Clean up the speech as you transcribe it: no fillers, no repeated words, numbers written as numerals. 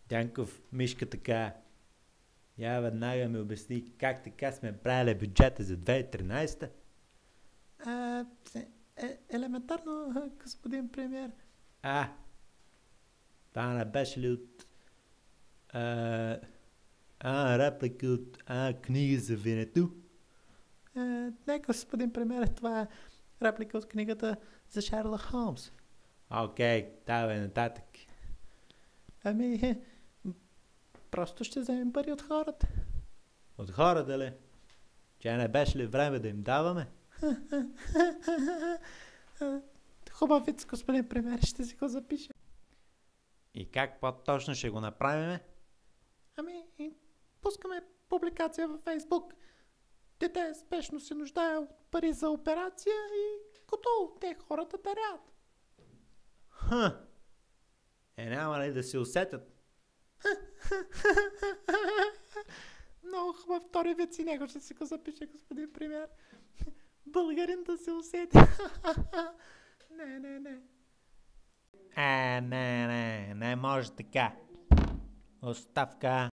Дянков, мишка така. Я веднага ми обясни как така сме правили бюджета за 2013. Елементарно, господин премиер. Това не беше ли от реплика от книга за Винету? Не, господин премиер, това е реплика от книгата за Шерлок Холмс. Окей, давай нататък. Просто ще вземем пари от хората. От хората ли? Че не беше ли време да им даваме? Хубав виц, господин премиер, ще си го запиша. И как по-точно ще го направим? Пускаме публикация във Фейсбук. Дете спешно се нуждае от пари за операция и готово, те хората дарят. Няма ли да се усетят? Много хубав втори виц и него ще си го запише, господин премиер. Българин да се усети. Не. Не може така. Оставка.